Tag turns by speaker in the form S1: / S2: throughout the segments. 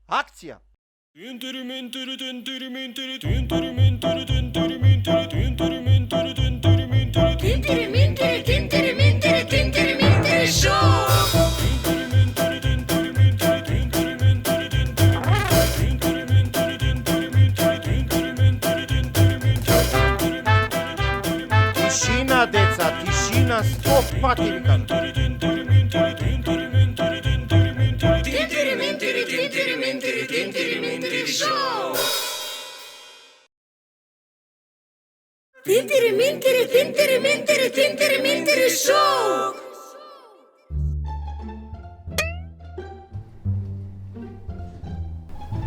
S1: Акција! Тишина, деца, тишина, 100 пати викам.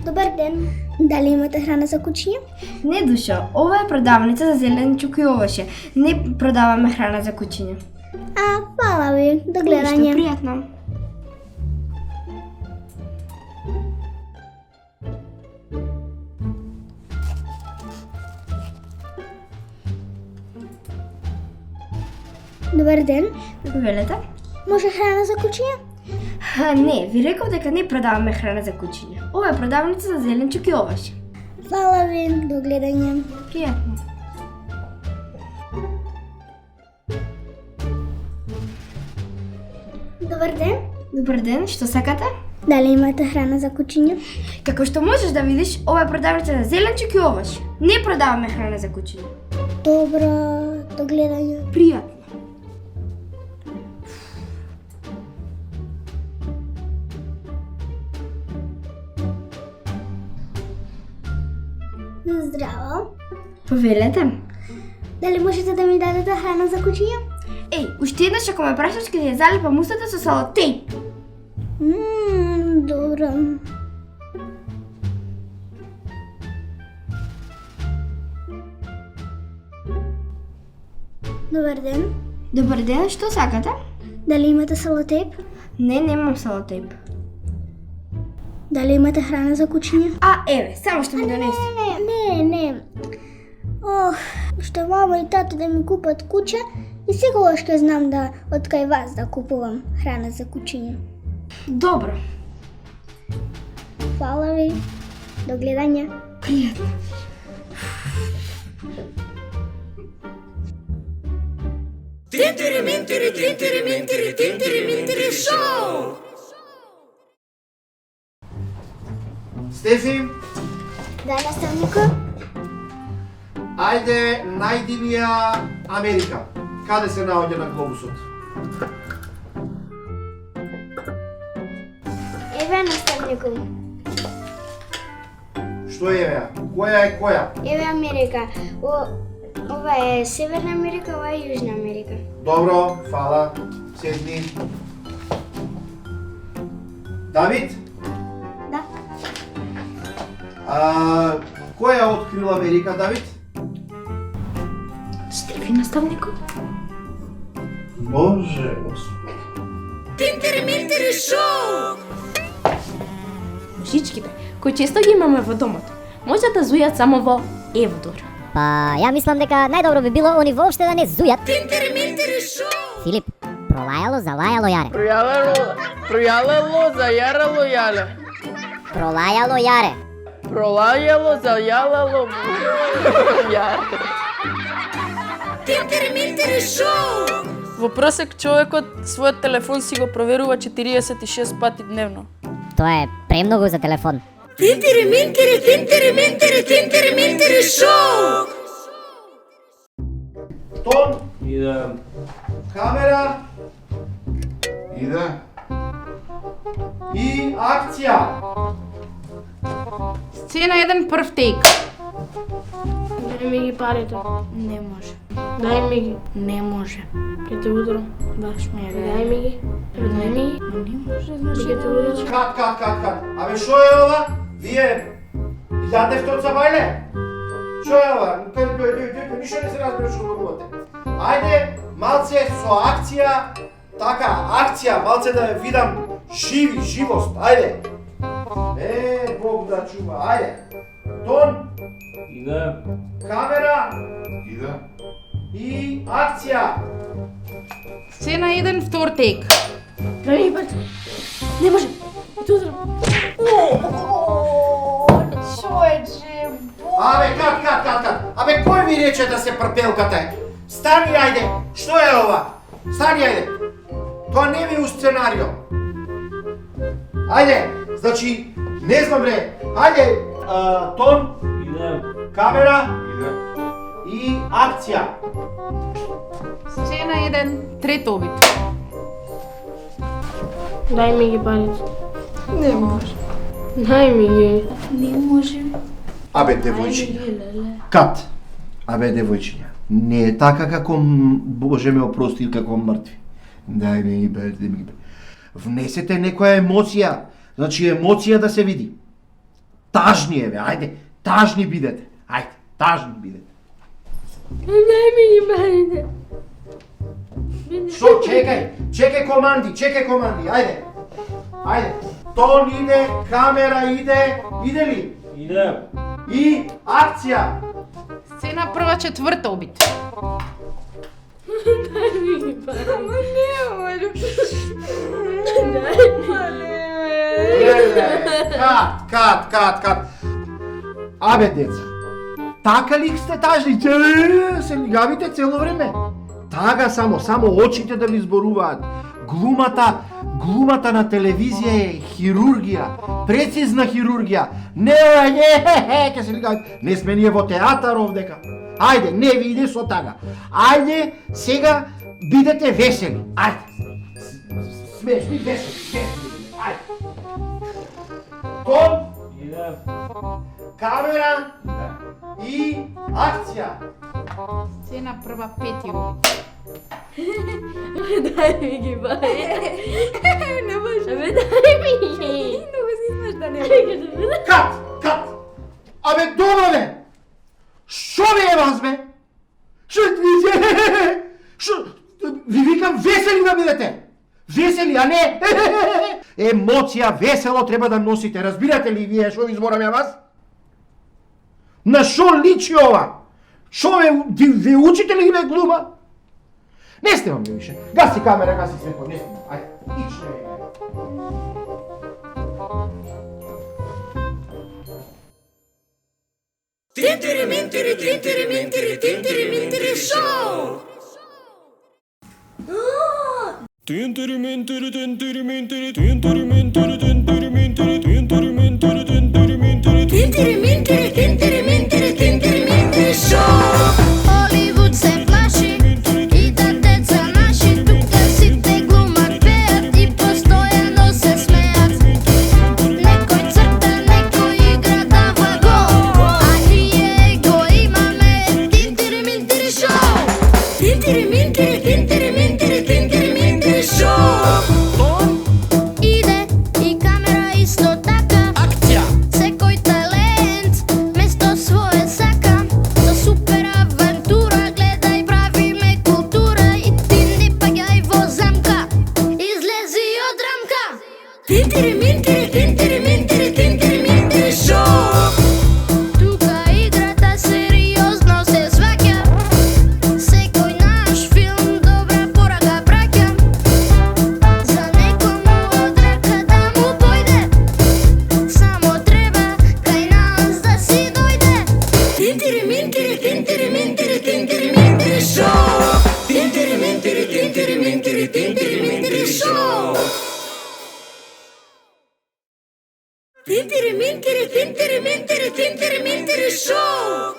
S2: Добър ден! Дали имате храна за кучиња?
S3: Не, душа, ова е продавница за зеленчук и овоше. Не продаваме храна за кучиња.
S2: Хвала ви, до гледање.
S3: Пријатно.
S2: Добър ден!
S3: Велете?
S2: Може храна за кучиња?
S3: Не, ви реков дека не продаваме храна за кучиња. Ова е продавница за зеленчук и овоше.
S2: Хвала ви, до гледање.
S3: Пријатно.
S2: Добър ден!
S3: Добар ден, што сакате?
S2: Дали имате храна за кучиња?
S3: Како што можеш да видиш, ова е продавница за зеленчук и овоше. Не продаваме храна за кучиња.
S2: Добро, до гледање.
S3: Пријатно.
S2: Здраво!
S3: Повелете.
S2: Дали можете да ми дадете храна за кучиња?
S3: Еј, уште еднаш ако ме прашаш ќе ти ја залепам устата со салотейп.
S2: Добро. Добър ден!
S3: Добар ден, што сакате?
S2: Дали имате салотейп?
S3: Не, немам салотейп.
S2: Дали имате храна за кучиња?
S3: Еве, само што ми донеси.
S2: Не. Ще мама и тато да ми купат куче и секогаш ќе знам да од кај вас да купувам храна за кучиња.
S3: Добро.
S2: Хвала ви. До гледање.
S3: Пријатно.
S1: Стефи,
S2: Да, наставнику?
S1: ајде најди ми ја Америка. Каде се наоѓа на глобусот?
S2: Еве, наставнику.
S1: Што е ја? Која е која?
S2: Еве Америка. Ова е Северна Америка, ова е Јужна Америка.
S1: Добро, фала. Седни. Давид?
S2: Да.
S1: Која открила Америка, Давид?
S3: Стефи, наставнику?
S1: Боже, Господи.
S4: Мужичките, кои често ги имаме во домот, може да зујат само во Евдор.
S5: Па, ја мислам дека најдобро би било они воопште да не зујат. Филип, пролајало, залајало јаре.
S6: Пројалело, зајарало, јале.
S5: Пролајало јаре.
S6: Пролајало, зајалало, јаре. Во просек човекот својот телефон си го проверува 46 пати дневно.
S5: Тоа е премногу за телефон.
S1: Тон,
S7: Иде.
S1: камера
S7: Иде.
S1: и акција.
S8: Сцена 1, прв тейк. Дај ми ги парите. Не може. Дај ми ги. Не може. Ќе те удрам. Баш ме ја дај ми ги. Дај ми ги. Не може, значи ќе те удрам.
S1: Кат. Абе, шо е ова? Вие јадевте од забајле? Шо е ова? Ништо не се разбира што говорите. Ајде, малце со акција. Така, акција, малце да ја видам живост. Ајде. Бог да чува. Ајде. Тон,
S7: Иде.
S1: камера
S7: Иде.
S1: и акција.
S8: Сцена 1, втор тейк. Дај ми парите. Не може. Ќе те удрам.
S1: дечета се прпелкате. Стани, ајде. Што е ова? Стани, ајде. Тоа не ви у сценарио. Ајде, значи, не знам бре. Ајде, тон,
S7: Идем.
S1: камера
S7: Идем.
S1: и акција.
S9: Сцена 1, трет обид.
S8: Дај ми ги парите. Не може. Дај ми ги.
S1: Абе, девојчиња. Кат. Абе, девојчиња. Не е така како Боже ме опрости или како мртви. Дај ми ги бе, дај ми ги бе. Внесете некоја емоција. Значи, емоција да се види. Тажни е, бе, ајде. Тажни бидете. Ајде, тажни бидете.
S8: Дај ми ги парите.
S1: Што, чекај команди, ајде. Ајде. Тон иде, камера иде, иде ли?
S7: Идем.
S1: И акција.
S9: Сцена прва, четврта обид.
S1: Кат. Абе, деца, така ли сте тажни? Се лигавите цело време? Тага само очите да ви зборуваат. Глумата на телевизија е хирургија, прецизна хирургија. Не, ке се лигавите. Не сме ние во театар овдека. Ајде, не ви иде со тага. Ајде, сега бидете весели. Ајде. Смешни, весели. Ајде. Тон,
S7: Идем.
S1: камера и акција.
S9: Сцена прва, пети обид.
S8: Дај ми ги парите. Не може. Абе, дај ми ги. Много си знаеш да не може.
S1: Кат! Абе, добро бе! Шо ви е вас, бе? Шо? Ви викам весели да бидете! Весели, а не! Емоција, весело треба да носите, разбирате ли вие шо ви зборам ја вас? На шо личи ова? Шо ве учите ли бе глума? Не снимам ја више. Гаси камера, гаси светло, не снимам. Ајде, ичне бе.
S10: Холивуд се плаши и да деца наши тука сите глумат, пеат и постојано се смеат. Некој црта, некој игра дава гол, а ние го имаме Тинтири-минтири шоу. Тинтири-минтири, тинтири-минтири, тинтири-минтири шоу. Иде и камера исто така. Акција. Секој талент место свое сака. Со супер авантура гледај, правиме култура и ти не паѓај во замка. Излези од рамка. Тинтири-минтири, тинтири-минтири, тинтири-минтири шоу. Тука играта сериозно се сваќа. Секој наш филм добра порака праќа. За некому од рака да му појде, само треба кај нас да си дојде. Тинтири-минтири, тинтири-минтири, тинтири-минтири шоу. Тинтири-минтири, тинтири-минтири, тинтири-минтири шоу. Тинтири-минтири, тинтири-минтири, тинтири-минтири шоу.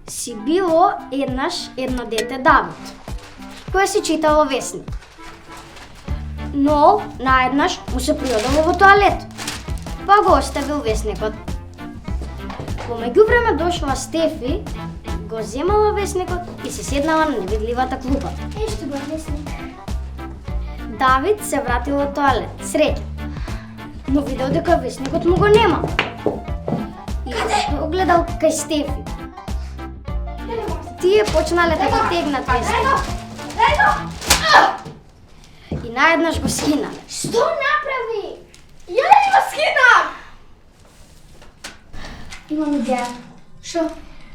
S3: Си било еднаш едно дете Давид, кое си читало весник. Но наеднаш му се пријадало во тоалет, па го оставил весникот. По меѓувреме дошла Стефи, го земала весникот и се седнала на невидливата клупа.
S2: Ешто го весник.
S3: Давид се вратил од тоалет, среќен, но видел дека весникот му го нема. И го гледал кај Стефи. Тие почнале да го тегнат весникот. И наеднаш го скинале.
S2: Што направи?
S8: Ја не го скинам!
S2: Имам идеја. Што?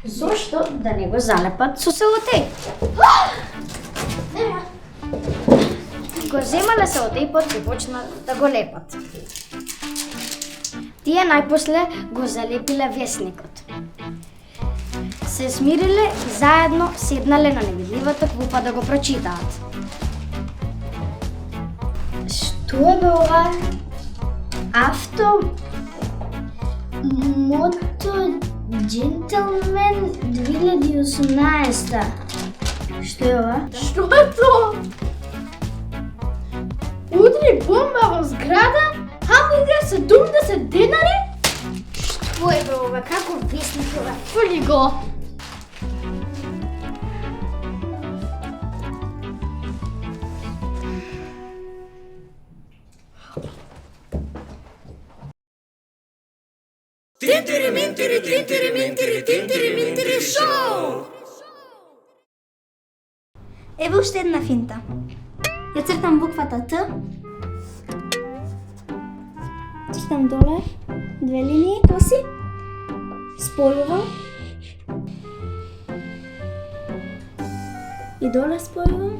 S3: Зошто да не го залепат со селотеј?
S2: Нема.
S3: Го земале селотејпот и почна да го лепат. Тие најпосле го залепиле весникот. Се смириле и заедно седнале на невидливата клупа да го прочитаат. Што е бе ова? Мото Джентълмен 2018. Што е ова?
S8: Што е тоа? Удри бомба во зграда? Хамбургер 70 денари?
S3: Што е бе ова? Како весник ова?
S8: Фрли го.
S2: Ево уште една финта. Ја цртам буквата Т. Цртам доле, две линии коси. Спојувам. И доле спојувам.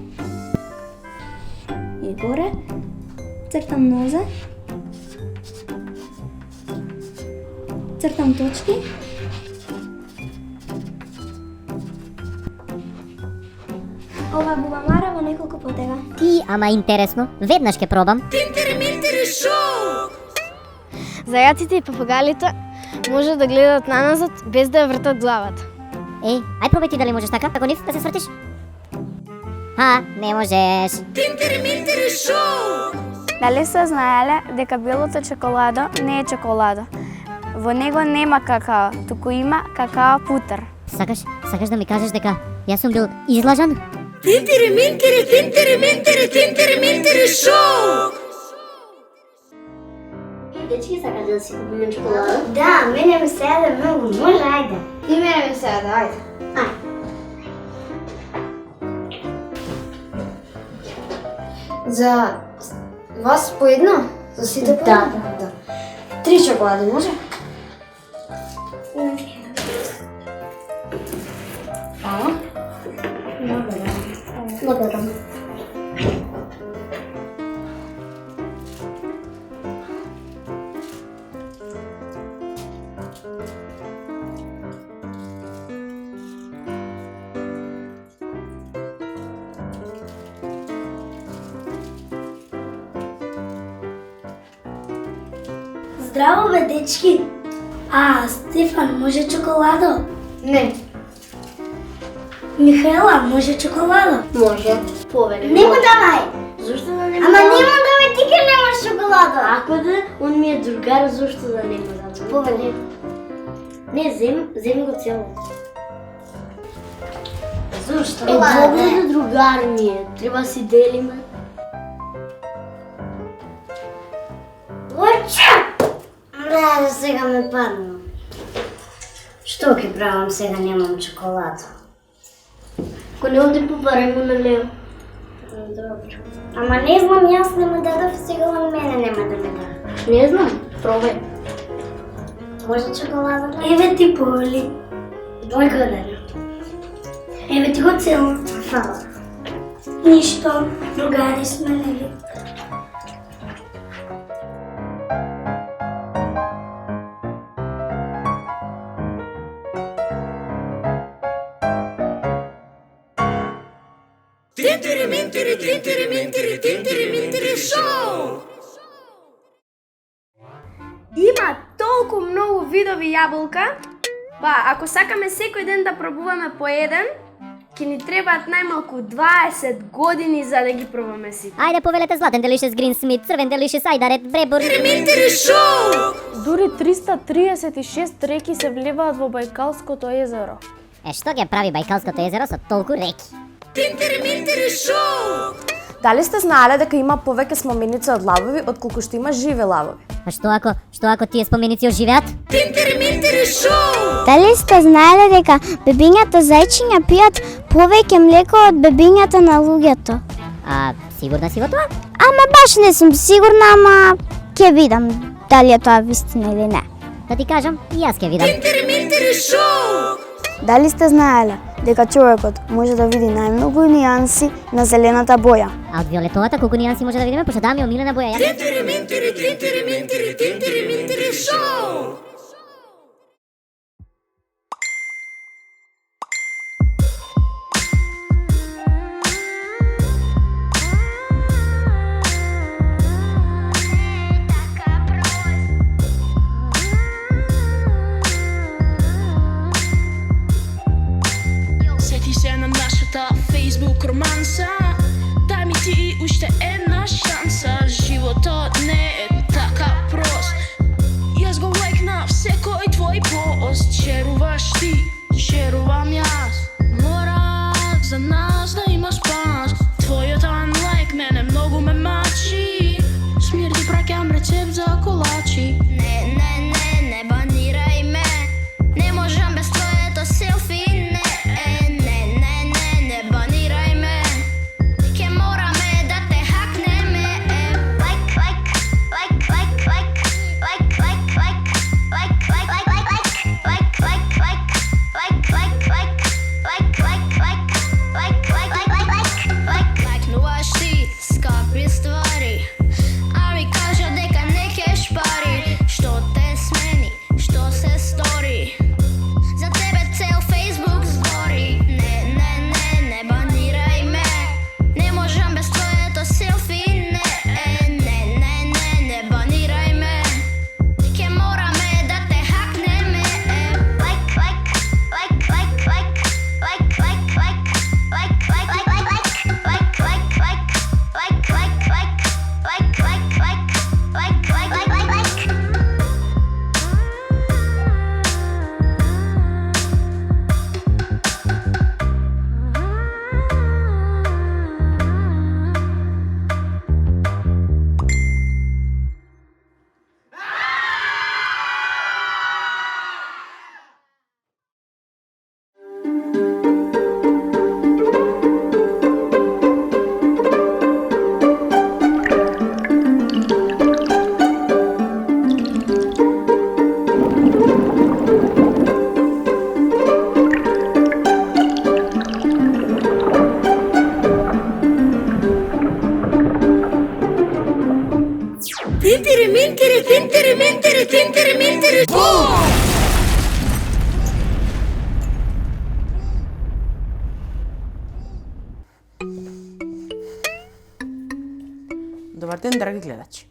S2: И горе. Цртам нозе. Цртам точки. Ова бубамара во неколку потега.
S5: Ти, ама интересно, веднаш ке пробам.
S8: Зајаците и папагалите може да гледат наназад без да ја вртат главата.
S5: Еј, ај пробај ти дали можеш така, како нив да се свртиш? Не можеш.
S8: Дали се знаеле дека белото чоколада не е чоколада? Во него нема какао, туку има какао путер.
S5: Сакаш да ми кажеш дека јас сум бил излажан?
S3: Дечки сакаш да си купиме чоколада? Да, мене ми се яде многу, може, ајде. И мене ми се яде, ајде. За вас по една? За сите по една? Да. 3 чоколади, може? Благодарам.
S2: Здраво бе, дечки! Стефан, може чоколадо?
S3: Не.
S2: Михаела, може чоколадо?
S3: Може. Повеќе.
S2: Не го давај!
S3: Зошто да не
S2: Ама нема да ме ти ке немаш чоколадо!
S3: Ако да, он ми е другар, зошто да не го дадам? Повеќе. Не, земи го цело. Зошто? Добро да другар ми е, треба си делиме. Луче! Да, сега ме падна. Што ќе правам сега, немам чоколада? Ако не оди побарај му на Лео. Добро. Ама не знам, јас не му дадов и сега он мене нема да ме даде. Не знам, пробај. Може чоколада?
S2: Еве ти поли.
S3: Благодарам.
S2: Еве ти го цело.
S3: Фала.
S2: Ништо, другари сме, нели?
S8: Има толку многу видови јаболка, ако сакаме секој ден да пробуваме по еден, ќе ни требаат најмалку 20 години за да ги пробаме сите.
S5: Ајде повелете златен делишес грин смит, црвен делишес ајдарет, бребор.
S6: Дури 336 реки се вливаат во Бајкалското езеро.
S5: Што ќе прави Бајкалското езеро со толку реки?
S6: Дали сте знаеле дека има повеќе споменици од лавови отколку што има живи лавови?
S5: А што ако тие споменици оживеат?
S2: Дали сте знаеле дека бебињата зајчиња пијат повеќе млеко од бебињата на луѓето?
S5: Сигурна си во тоа?
S2: Ама баш не сум сигурна, ама ќе видам дали е тоа вистина или не.
S5: Да ти кажам, и јас ќе видам.
S8: Дали сте знаеле
S2: дека човекот може да види најмногу нијанси на зелената боја.
S5: А од виолетовата колку нијанси може да видиме, пошто да ми е омилена боја.
S10: Тинтери шоу! Сети се на нашата Facebook романса. Дај ми ти уште една шанса. Животот не е така прост. Јас го лекнав секој твој пост. Шеруваш ти, шерувам јас. Мора за нас да има спас. Твојот unlike мене многу ме мачи. Смир ти праќам рецепт за колачи. Не банирај ме. Не можам без твоето селфи. Не банирај ме. Ке мораме да те хакнеме. Лайкнуваш ти скапи ствари, а ми кажа дека не кеш пари. Што те смени, што се стори? За тебе цел Facebook збори. Не банирај ме. Не можам без твоето селфи. Не банирај ме. Ке мораме да те хакнеме. Тинтери
S6: Добар ден, драги гледачи.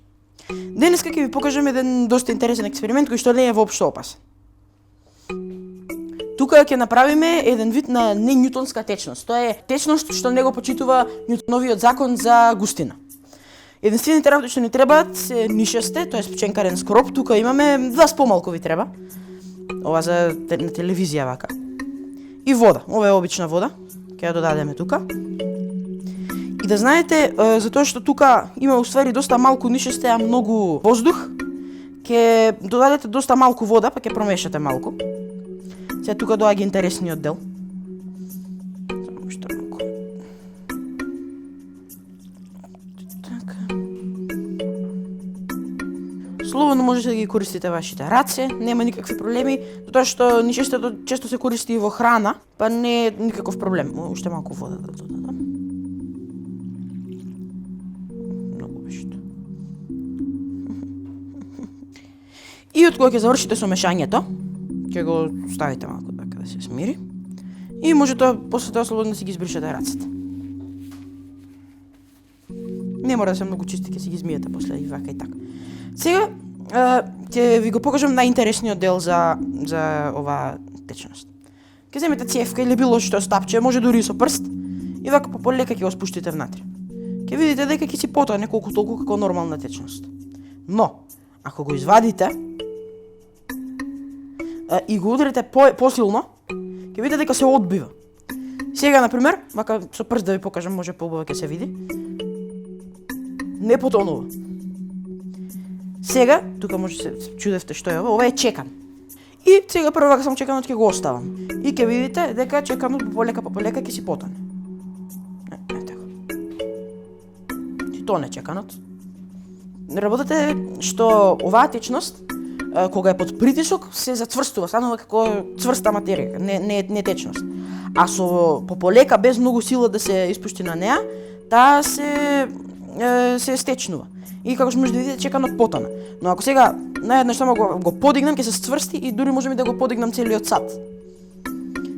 S6: Денеска ќе ви покажам еден доста интересен експеримент кој што не е воопшто опасен. Тука ќе направиме еден вид на ненјутонска течност. Тоа е течност што не го почитува Њутоновиот закон за густина. Единствените работи што ни требаат се нишесте, тоа е пченкарен скроп. Тука имаме 2 помалку ви треба. Ова за на телевизија вака. И вода. Ова е обична вода. Ќе ја додадеме тука. И да знаете, затоа што тука има уствари доста малку нишесте, а многу воздух, ќе додадете доста малку вода, па ќе промешате малку. Сега тука доаѓа интересниот дел. Само уште малку. Така. Слободно можете да ги користите вашите раце, нема никакви проблеми, затоа што нишестето често се користи и во храна, па не е никаков проблем. Уште малку вода да додадам. И од кога ќе завршите со мешањето, ќе го ставите малку така да се смири. И може после тоа слободно да си ги избришете рацете. Не мора да се многу чисти, ќе си ги измиете после и вака и така. Сега ќе ви го покажам најинтересниот дел за оваа течност. Ќе земете цевка или било што стапче, може дури и со прст, и вака полека ќе го спуштите внатре. Ќе видите дека ќе си потоне колку толку како нормална течност. Но, ако го извадите и го ударите посилно, ќе видите дека се одбива. Сега, например, вака со прст да ви покажам, може поубаво ќе се види. Не потонува. Сега, тука може се чудевте што е ова, ова е чекан. И сега прво вака само чеканот ќе го оставам. И ќе видите дека чеканот полека ќе си потоне. Така. Си тоне чеканот. Работата е што оваа течност, кога е под притисок, се зацврстува, станува како цврста материја, не течност. А со пополека, без многу сила да се испушти на неа, таа се стечнува. И како што може да видите, чеканот потана. Но ако сега наеднаш само го подигнам, ќе се стврсти и дури можеме да го подигнам целиот сад.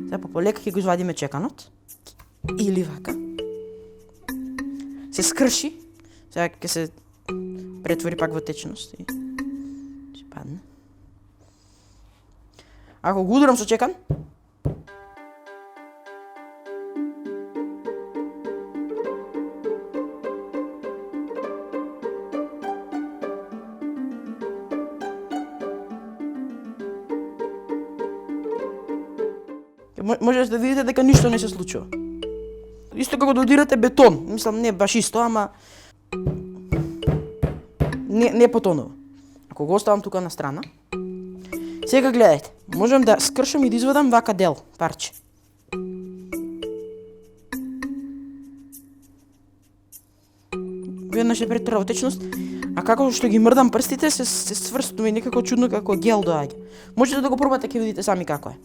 S6: Сега пополека ќе го извадиме чеканот. Или вака. Се скрши. Сега ќе се претвори пак во течност и ќе падне. Ако го ударам со чекан, можеш да видите дека ништо не се случува. Исто како да удирате бетон, мислам не баш исто, ама не потонува. Ако го оставам тука на страна, сега гледајте, можам да скршам и да извадам вака дел, парче. Веднаш е претера во течност, а како што ги мрдам прстите, се сврстува и некако чудно како гел доаѓа. Можете да го пробате, ќе видите сами како е.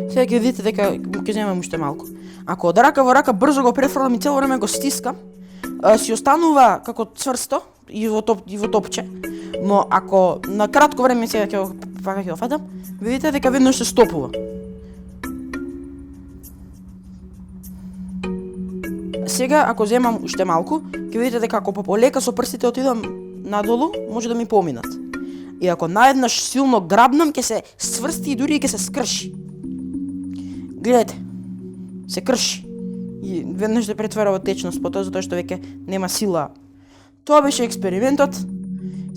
S6: Сега ќе видите дека ќе земам уште малку. Ако од рака во рака брзо го префрлам и цело време го стискам, си останува како цврсто и во топче. Но ако на кратко време сега ќе го фатам, видите дека веднаш се стопува. Сега ако земам уште малку, ќе видите дека ако пополека со прстите отидам надолу, може да ми поминат. И ако наеднаш силно грабнам, ќе се сврсти и дури и ќе се скрши. Гледате, се крши и веднаш се претвара во течност, потоа затоа што веќе нема сила. Тоа беше експериментот.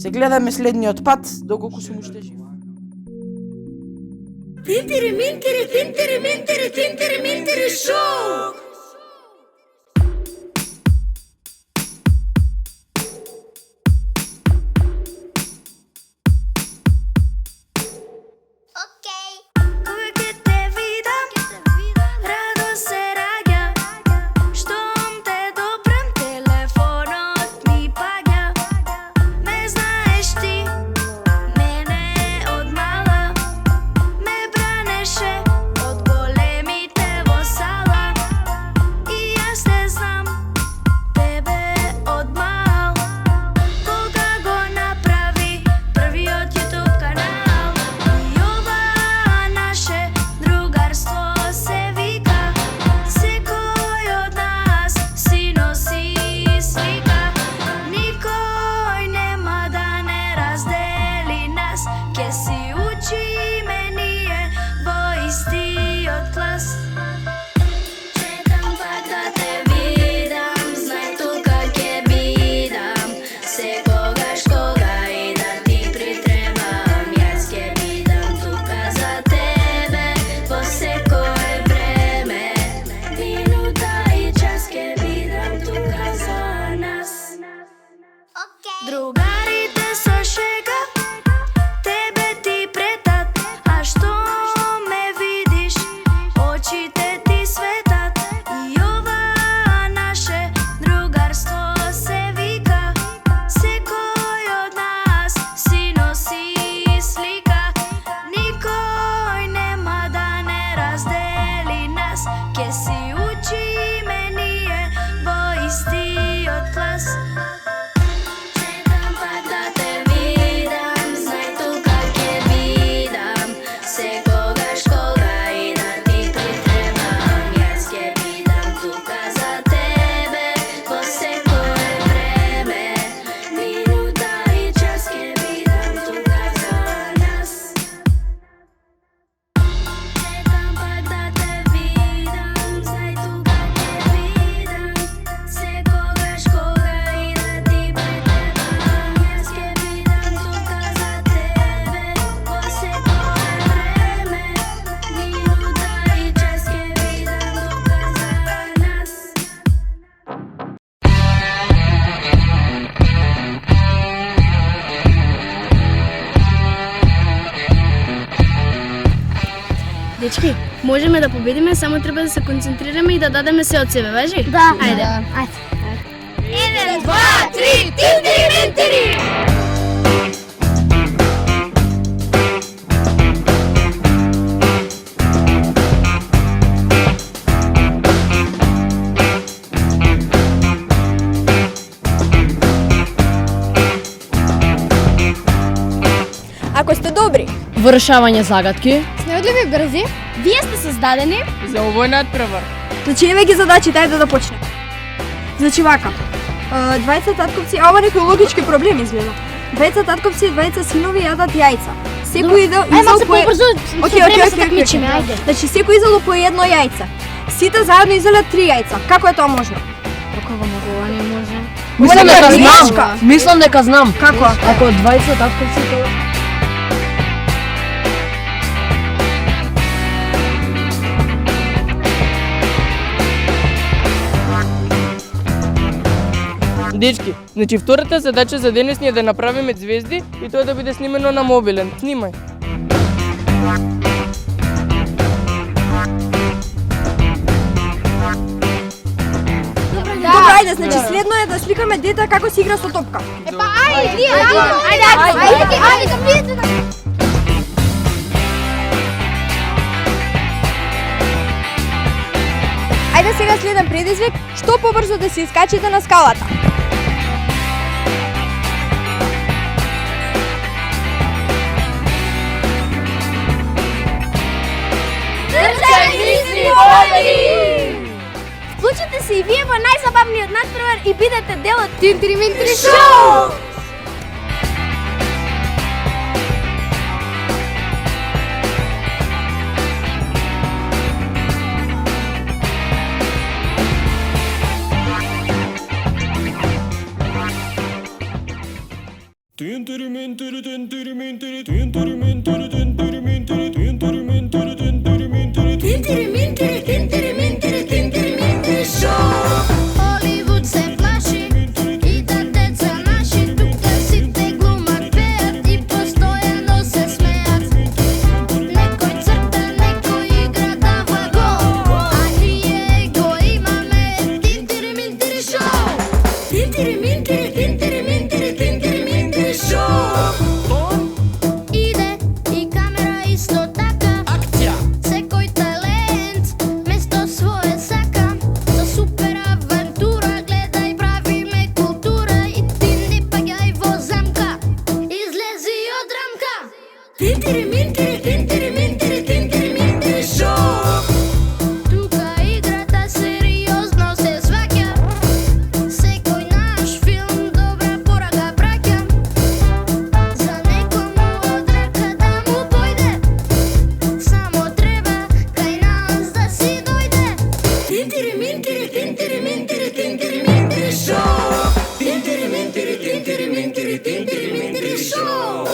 S6: Се гледаме следниот пат, доколку сум уште жив.
S10: Тинтери минтери шоу!
S8: Дечки, можеме да победиме, само треба да се концентрираме и да дадеме се од себе, важи?
S2: Да.
S8: Ајде.
S2: Ајде.
S10: 1, 2, 3, тинтери минтери!
S8: добри.
S11: Во решавање загадки.
S8: Справедливи и брзи. Вие сте создадени
S11: За овој надпревар.
S8: Значи имаме ги задачи, дај да почнем. Значи вака. Двајца татковци, а ова некој логички проблем изгледа. Двајца татковци и двајца синови јадат јајца. Секој изел по
S3: Окей.
S8: Значи секој изело по едно јајце. Сите заедно изелат 3 јајца. Како е тоа можно?
S11: Мислам дека
S8: грешка.
S11: знам. Мислам дека знам.
S8: Како?
S11: Ако 20 татковци тоа.
S12: Дечки, значи втората задача за денес ни е да направиме звезди и тоа да биде снимено на мобилен. Снимај.
S8: Добро, ајде, значи следно е да сликаме дете како се игра со топка. Ајде сега следен предизвик, што побрзо да се искачите на скалата. Вклучете се и вие во најзабавниот надпревар и бидете дел од Тинтри Минтри Шоу!
S10: Холивуд се плаши и да деца наши тука сите глумат, пеат и постојано се смеат. Некој црта, некој игра дава гол, а ние го имаме Тинтири Минтири Шоу. Тинтири Минтири, Тинтири Минтири, Тинтири Минтири Шоу. Иде и камера исто така. Акција. Секој талент место своје сака. За супер авантура гледај, правиме култура и ти не паѓај во замка. Излези од рамка. Тинтири Минтири, Тинтири Минтири, Тинтири Минтири Шоу. Тука играта сериозно се сваќа. Секој наш филм добра порака праќа. За некому од рака да му појде, само треба кај нас да си дојде. Тинтири Минтири, Тинтири Минтири, Тинтири Минтири Шоу. Тинтири Минтири, Тинтири Минтири, Тинтири Минтири Шоу.